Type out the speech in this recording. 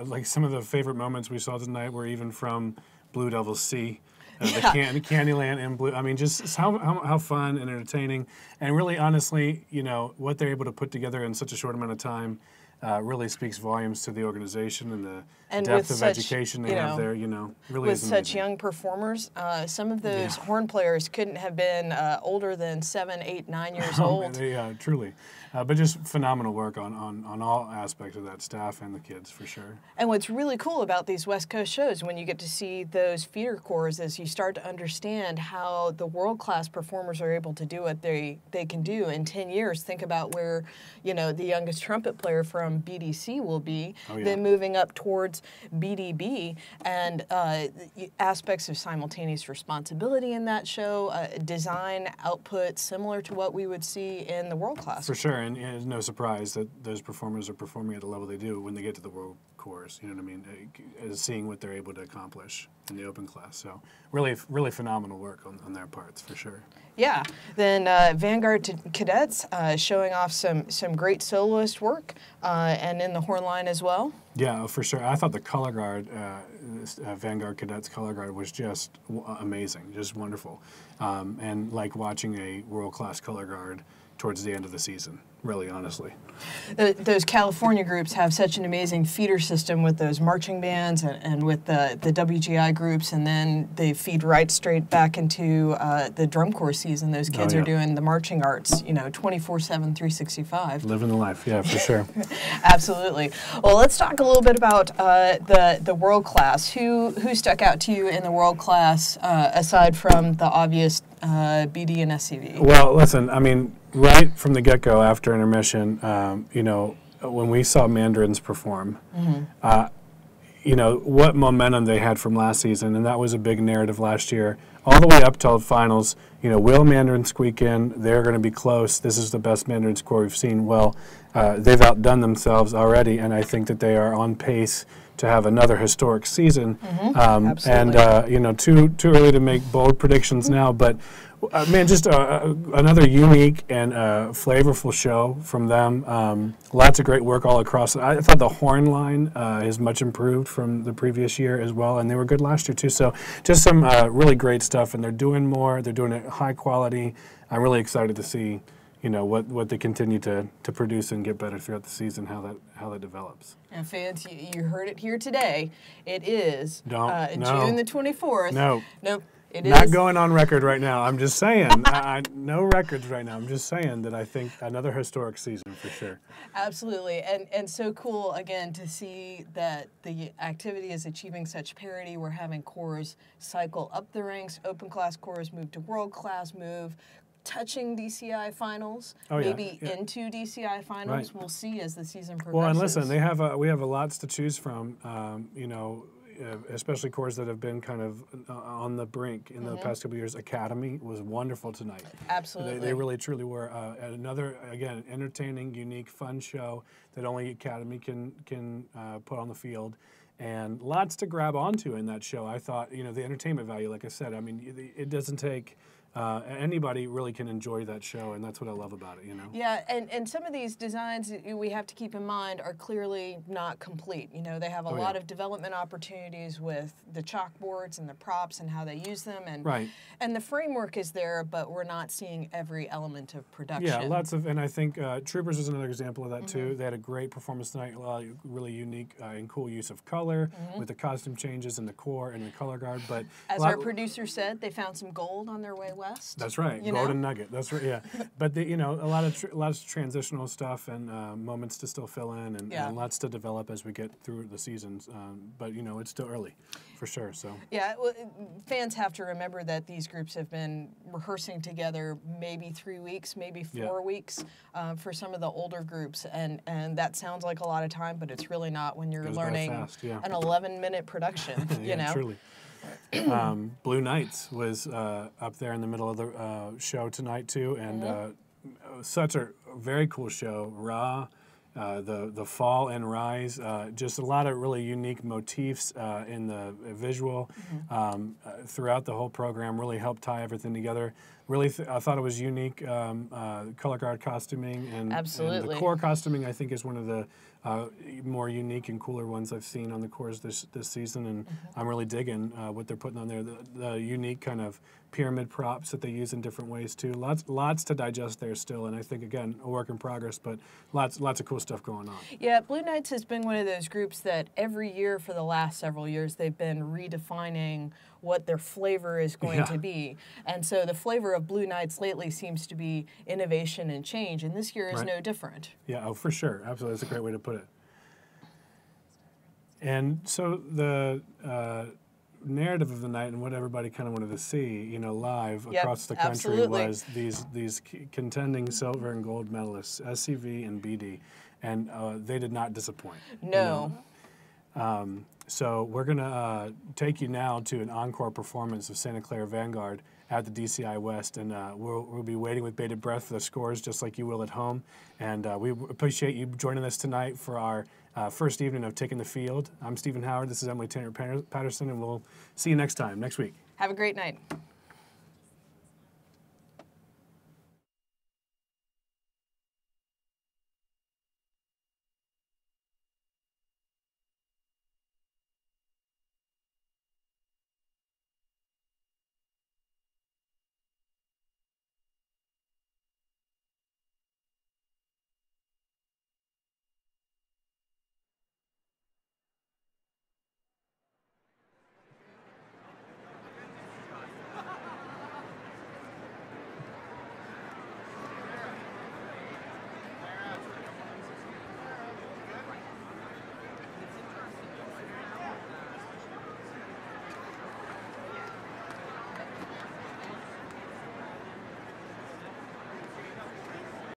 like some of the favorite moments we saw tonight were even from Blue Devils C. The Candyland in blue. I mean, just how fun and entertaining, and really, honestly, what they're able to put together in such a short amount of time really speaks volumes to the organization and the depth of education they have there. Really with is amazing. such young performers, some of those horn players couldn't have been older than 7, 8, 9 years old. Yeah, truly. But just phenomenal work on all aspects of that staff and the kids, for sure. And what's really cool about these West Coast shows, when you get to see those feeder corps, is you start to understand how the world-class performers are able to do what they can do in 10 years. Think about where, the youngest trumpet player from BDC will be, then moving up towards BDB, and aspects of simultaneous responsibility in that show, design output similar to what we would see in the world-class. For sure. And it's no surprise that those performers are performing at the level they do when they get to the world course. You know what I mean? Seeing what they're able to accomplish in the open class. So really phenomenal work on their parts, for sure. Yeah. Then Vanguard Cadets showing off some great soloist work and in the horn line as well. Yeah, for sure. I thought the color guard, Vanguard Cadets color guard, was just amazing, just wonderful. And like watching a world-class color guard towards the end of the season, really, honestly. Those California groups have such an amazing feeder system with those marching bands and with the WGI groups, and then they feed right straight back into the drum corps season. Those kids are doing the marching arts, 24/7, 365. Living the life, yeah, for sure. Absolutely. Well, let's talk a little bit about the world class. Who stuck out to you in the world class aside from the obvious BD and SCV? Well, listen, I mean, right from the get-go after intermission, when we saw Mandarins perform, what momentum they had from last season, and that was a big narrative last year, all the way up till finals. Will Mandarins squeak in? They're going to be close. This is the best Mandarins corps we've seen. Well, they've outdone themselves already, and I think that they are on pace to have another historic season. And too early to make bold predictions now, but man, just another unique and flavorful show from them. Lots of great work all across. I thought the horn line is much improved from the previous year as well, and they were good last year too. So just some really great stuff, and they're doing more. They're doing it high quality. I'm really excited to see what they continue to produce and get better throughout the season, how that develops. And fans, you heard it here today. It is June the 24th. Nope. It Not is. Going on record right now. I'm just saying. No records right now. I'm just saying that I think another historic season for sure. Absolutely. And so cool, again, to see that the activity is achieving such parity. We're having corps cycle up the ranks, open class corps move to world class, move touching DCI finals, maybe into DCI finals. Right. We'll see as the season progresses. Well, and listen, we have a lots to choose from. Especially corps that have been kind of on the brink in the past couple of years. Academy was wonderful tonight. Absolutely. They really, truly were. Another, again, entertaining, unique, fun show that only Academy can put on the field. And lots to grab onto in that show. I thought, the entertainment value, like I said, I mean, it doesn't take... anybody really can enjoy that show, and that's what I love about it, Yeah, and some of these designs we have to keep in mind are clearly not complete. They have a lot of development opportunities with the chalkboards and the props and how they use them, and the framework is there, but we're not seeing every element of production. Yeah, lots of, and I think Troopers is another example of that too. They had a great performance tonight, a lot of really unique and cool use of color with the costume changes and the core and the color guard. But as our producer said, they found some gold on their way west. That's right, golden nugget. That's right. Yeah, but a lot of transitional stuff and moments to still fill in, and lots to develop as we get through the seasons. But it's still early, for sure. So well, fans have to remember that these groups have been rehearsing together maybe 3 weeks, maybe 4 weeks for some of the older groups, and that sounds like a lot of time, but it's really not when you're learning an 11-minute production. Truly. Blue Knights was up there in the middle of the show tonight too, and such a very cool show. Raw, the fall and rise, just a lot of really unique motifs in the visual throughout the whole program. Really helped tie everything together. really, I thought it was unique. Color guard costuming and Absolutely. the core costuming, I think, is one of the more unique and cooler ones I've seen on the cores this season, and I'm really digging what they're putting on there. The unique kind of pyramid props that they use in different ways too. Lots to digest there still, and I think again a work in progress, but lots of cool stuff going on. Yeah, Blue Knights has been one of those groups that every year for the last several years they've been redefining what their flavor is going to be. And so the flavor of Blue Knights lately seems to be innovation and change, and this year is no different. Yeah, oh, for sure. Absolutely. That's a great way to put it. And so the narrative of the night and what everybody kind of wanted to see, live across the country was these contending silver and gold medalists, SCV and BD, and they did not disappoint. No. So we're going to take you now to an encore performance of Santa Clara Vanguard at the DCI West, and we'll be waiting with bated breath for the scores just like you will at home. And we appreciate you joining us tonight for our first evening of Taking the Field. I'm Stephen Howard. This is Emily Tanner Patterson, and we'll see you next week. Have a great night.